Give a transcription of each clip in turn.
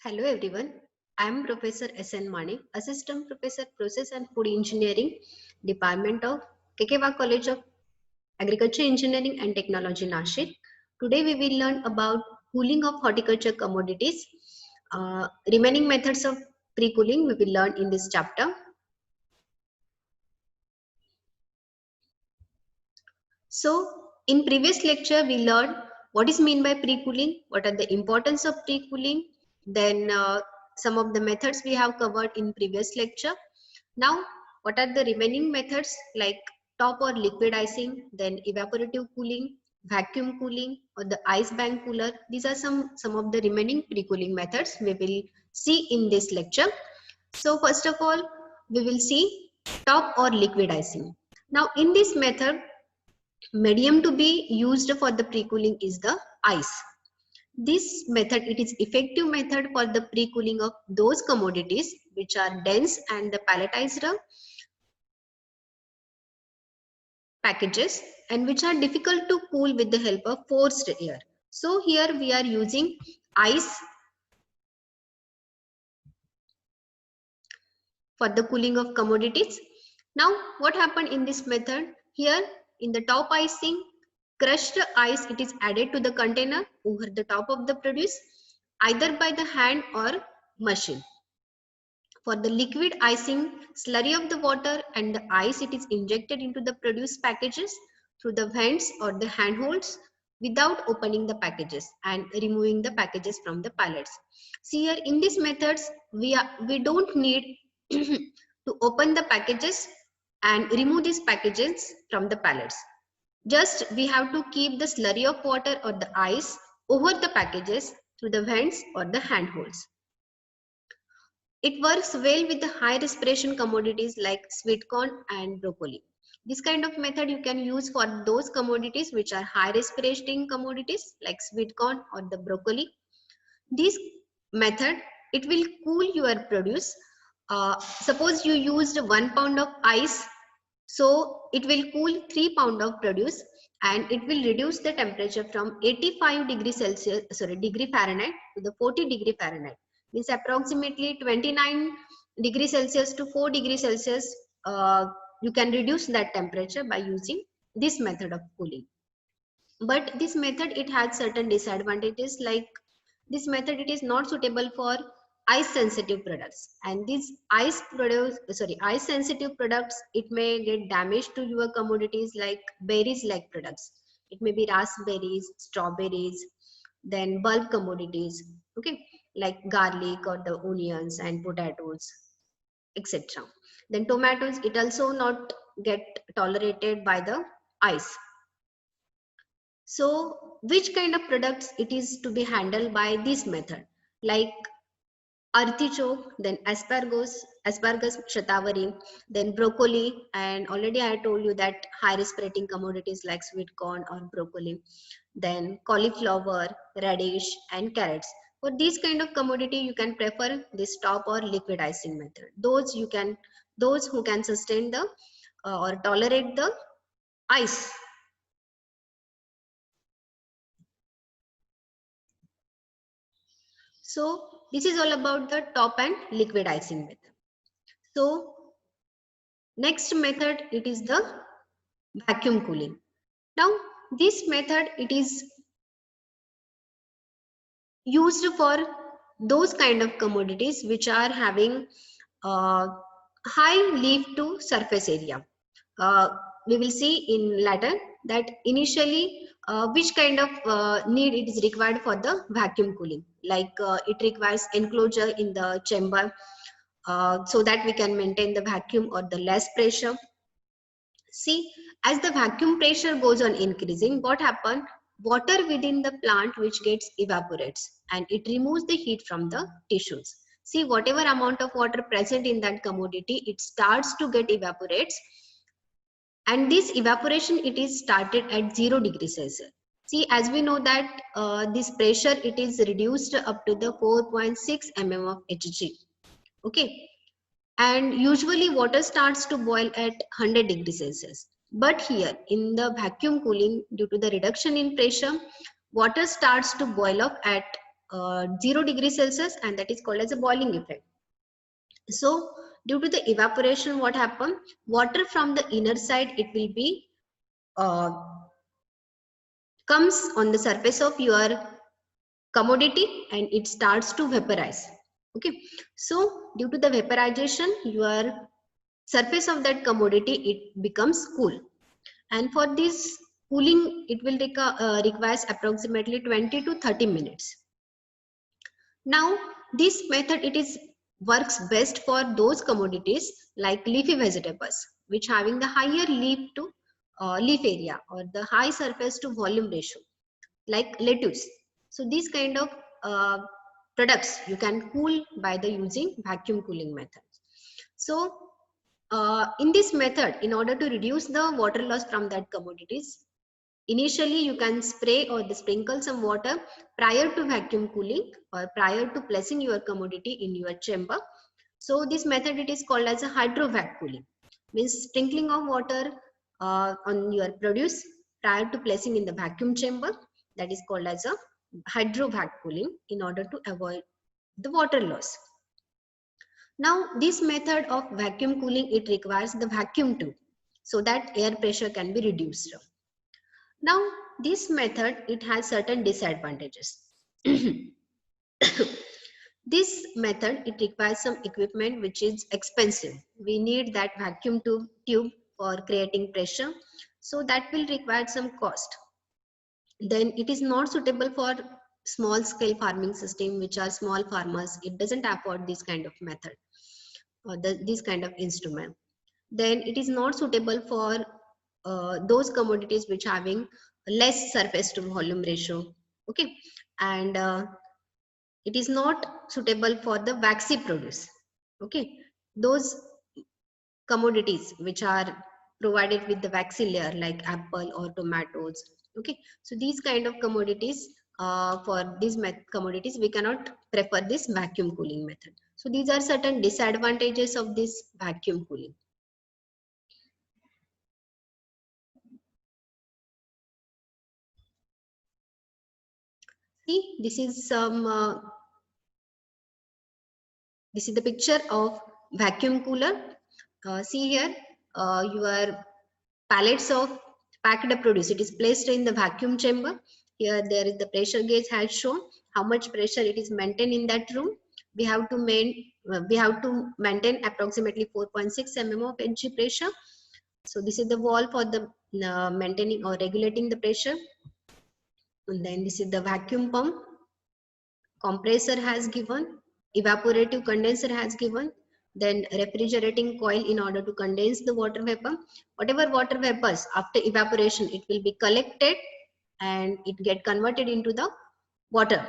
Hello everyone. I am Professor S.N. Mane, Assistant Professor Process and Food Engineering, Department of Kekewa College of Agriculture Engineering and Technology, Nashik. Today we will learn about cooling of horticulture commodities. Remaining methods of pre-cooling we will learn in this chapter. So in previous lecture we learned what is meant by pre-cooling, what are the importance of pre-cooling, then some of the methods we have covered in previous lecture. Now what are the remaining methods like top or liquid icing, then evaporative cooling, vacuum cooling or the ice bank cooler. These are some of the remaining pre-cooling methods we will see in this lecture. So first of all we will see top or liquid icing. Now in this method, medium to be used for the pre-cooling is the ice. This method, it is effective method for the pre-cooling of those commodities which are dense and the palletized packages and which are difficult to cool with the help of forced air. So here we are using ice for the cooling of commodities. Now what happened in this method? Here in the top icing, crushed ice it is added to the container over the top of the produce either by the hand or machine. For the liquid icing, slurry of the water and the ice it is injected into the produce packages through the vents or the handholds without opening the packages and removing the packages from the pallets. See here in these methods we don't need to open the packages and remove these packages from the pallets. Just we have to keep the slurry of water or the ice over the packages through the vents or the handholds. It works well with the high respiration commodities like sweet corn and broccoli. This kind of method you can use for those commodities which are high respirating commodities like sweet corn or the broccoli. This method, it will cool your produce. Suppose you used 1 pound of ice, so it will cool 3 pound of produce and it will reduce the temperature from 85 degree Celsius, degree Fahrenheit to the 40 degree Fahrenheit. Means approximately 29 degree Celsius to 4 degree Celsius. You can reduce that temperature by using this method of cooling. But this method it has certain disadvantages, like this method it is not suitable for ice sensitive products, and these ice sensitive products it may get damage to your commodities like berries like products. It may be raspberries, strawberries, then bulb commodities, okay, like garlic or the onions and potatoes, etc. Then tomatoes it also not get tolerated by the ice. So which kind of products it is to be handled by this method? Like artichoke, then asparagus, shatavari, then broccoli, and already I told you that high respirating commodities like sweet corn or broccoli, then cauliflower, radish, and carrots. For this kind of commodity, you can prefer this top or liquid icing method. Those who can sustain the or tolerate the ice. So this is all about the top and liquid icing method. So next method it is the vacuum cooling. Now this method it is used for those kind of commodities which are having high leaf to surface area. We will see in later that initially which kind of need it is required for the vacuum cooling, like it requires enclosure in the chamber so that we can maintain the vacuum or the less pressure. See, as the vacuum pressure goes on increasing, what happens? Water within the plant which gets evaporates and it removes the heat from the tissues. See, whatever amount of water present in that commodity, it starts to get evaporates, and this evaporation it is started at 0 degrees Celsius. See, as we know that this pressure it is reduced up to the 4.6 mm of Hg. Okay, and usually water starts to boil at 100 degrees Celsius. But here in the vacuum cooling, due to the reduction in pressure, water starts to boil up at 0 degrees Celsius, and that is called as a boiling effect. So due to the evaporation, what happen? Water from the inner side, it will be comes on the surface of your commodity and it starts to vaporize. Okay, so due to the vaporization, your surface of that commodity, it becomes cool, and for this cooling it will requires approximately 20 to 30 minutes. Now this method, it is works best for those commodities like leafy vegetables which having the higher leaf to leaf area or the high surface to volume ratio, like lettuce. So these kind of uh, products you can cool by the using vacuum cooling method. So in this method, in order to reduce the water loss from that commodities, initially you can spray or sprinkle some water prior to vacuum cooling or prior to placing your commodity in your chamber. So this method, it is called as a hydrovac cooling, means sprinkling of water on your produce prior to placing in the vacuum chamber. That is called as a hydrovac cooling in order to avoid the water loss. Now this method of vacuum cooling, it requires the vacuum tube so that air pressure can be reduced. Now this method, it has certain disadvantages. This method, it requires some equipment which is expensive. We need that vacuum tube for creating pressure, so that will require some cost. Then it is not suitable for small scale farming system which are small farmers. It doesn't afford this kind of method or this kind of instrument. Then it is not suitable for those commodities which having less surface to volume ratio. Okay, and it is not suitable for the waxy produce. Okay, those commodities which are provided with the waxy layer like apple or tomatoes. Okay, so these kind of commodities, for these commodities we cannot prefer this vacuum cooling method. So these are certain disadvantages of this vacuum cooling. See, this is the picture of vacuum cooler. See here, your pallets of packed produce, it is placed in the vacuum chamber. Here there is the pressure gauge has shown how much pressure it is maintained in that room. We have to maintain approximately 4.6 mm of entry pressure. So this is the valve for the maintaining or regulating the pressure. And then this is the vacuum pump. Compressor has given, evaporative condenser has given, then refrigerating coil in order to condense the water vapor. Whatever water vapors after evaporation, it will be collected and it get converted into the water.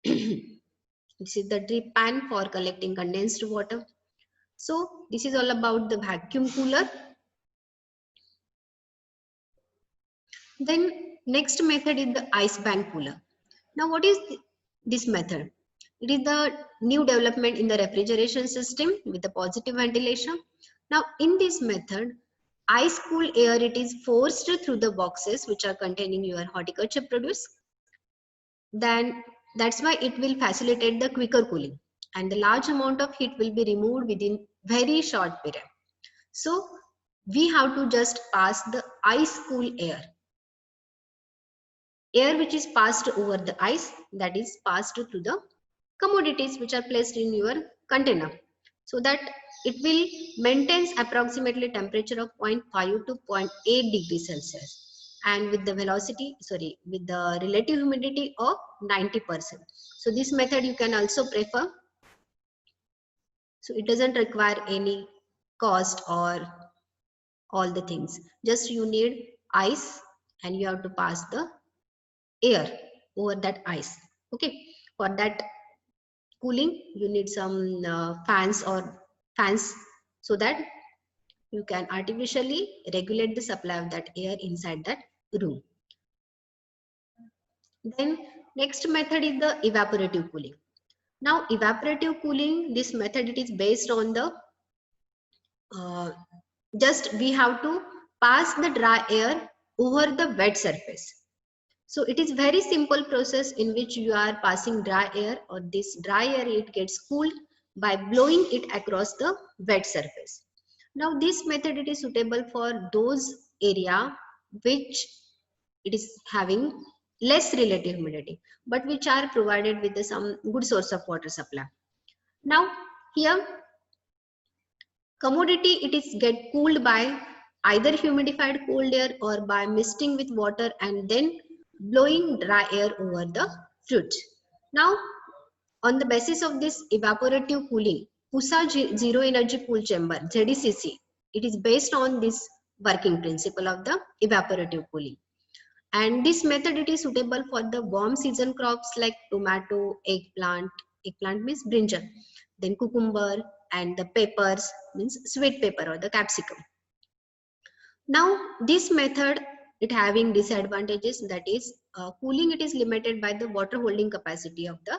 This is the drip pan for collecting condensed water. So this is all about the vacuum cooler. Then next method is the ice bank cooler. Now what is this method? It is the new development in the refrigeration system with the positive ventilation. Now in this method, ice cool air, it is forced through the boxes which are containing your horticulture produce. Then that's why it will facilitate the quicker cooling and the large amount of heat will be removed within very short period. So we have to just pass the ice cool air which is passed over the ice, that is passed through the commodities which are placed in your container, so that it will maintains approximately temperature of 0.5 to 0.8 degrees Celsius and with the with the relative humidity of 90%. So this method you can also prefer. So it doesn't require any cost or all the things. Just you need ice and you have to pass the air over that ice. Okay, for that cooling you need some fans so that you can artificially regulate the supply of that air inside that room. Then next method is the evaporative cooling. Now evaporative cooling, this method, it is based on the just we have to pass the dry air over the wet surface. So it is very simple process in which you are passing dry air, or this dry air it gets cooled by blowing it across the wet surface. Now this method it is suitable for those area which it is having less relative humidity, but which are provided with some good source of water supply. Now here commodity it is get cooled by either humidified cold air or by misting with water and then blowing dry air over the fruit. Now on the basis of this evaporative cooling, PUSA zero energy cool chamber ZECC, it is based on this working principle of the evaporative cooling. And this method it is suitable for the warm season crops like tomato, eggplant means brinjal, then cucumber and the peppers means sweet pepper or the capsicum. Now this method it having disadvantages, that is cooling it is limited by the water holding capacity of the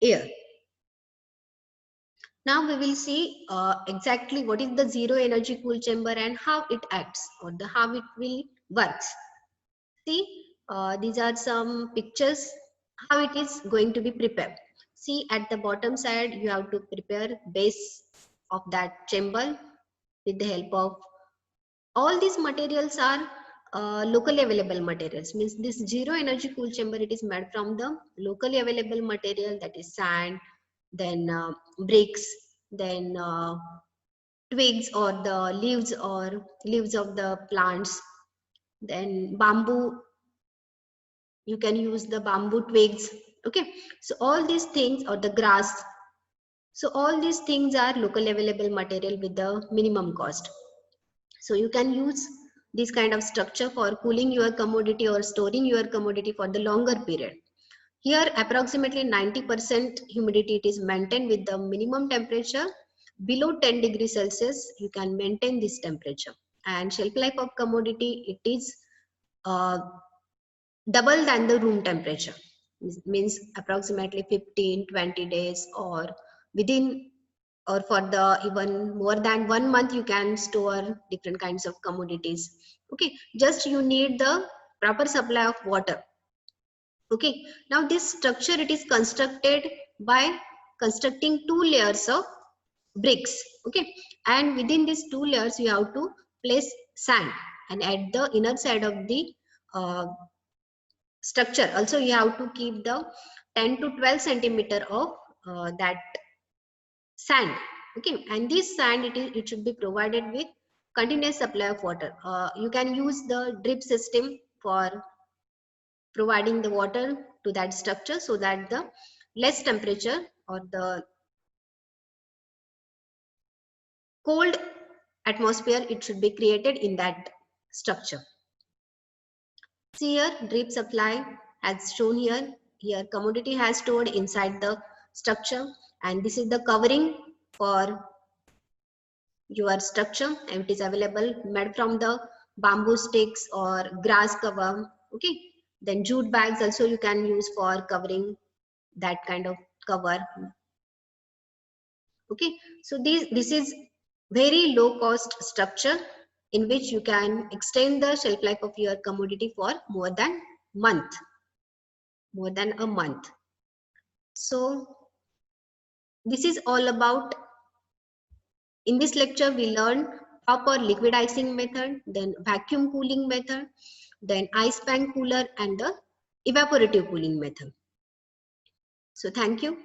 air. Now we will see exactly what is the zero energy cool chamber and how it acts, or how it will works. See, these are some pictures how it is going to be prepared. See, at the bottom side you have to prepare base of that chamber with the help of all these materials are locally available materials, means this zero energy cool chamber it is made from the locally available material, that is sand, then bricks, then twigs or the leaves of the plants, then bamboo, you can use the bamboo twigs. Okay, so all these things, or the grass, so all these things are local available material with the minimum cost. So you can use this kind of structure for cooling your commodity or storing your commodity for the longer period. Here approximately 90% humidity it is maintained with the minimum temperature below 10 degrees Celsius. You can maintain this temperature, and shelf life of commodity it is uh, double than the room temperature, means approximately 15-20 days, or within, or for the even more than 1 month you can store different kinds of commodities. Okay, just you need the proper supply of water. Okay, now this structure it is constructed by constructing two layers of bricks. Okay, and within these two layers you have to place sand, and at the inner side of the uh, structure also you have to keep the 10 to 12 centimeter of that sand. Okay, and this sand it should be provided with continuous supply of water. You can use the drip system for providing the water to that structure, so that the less temperature or the cold atmosphere it should be created in that structure. See here, drip supply as shown here. Here commodity has stored inside the structure, and this is the covering for your structure, and it is available made from the bamboo sticks or grass cover. Okay, then jute bags also you can use for covering that kind of cover. Okay, so this is very low cost structure in which you can extend the shelf life of your commodity for more than a month. So this is all about. In this lecture we learned proper liquid icing method, then vacuum cooling method, then ice pan cooler, and the evaporative cooling method. So thank you.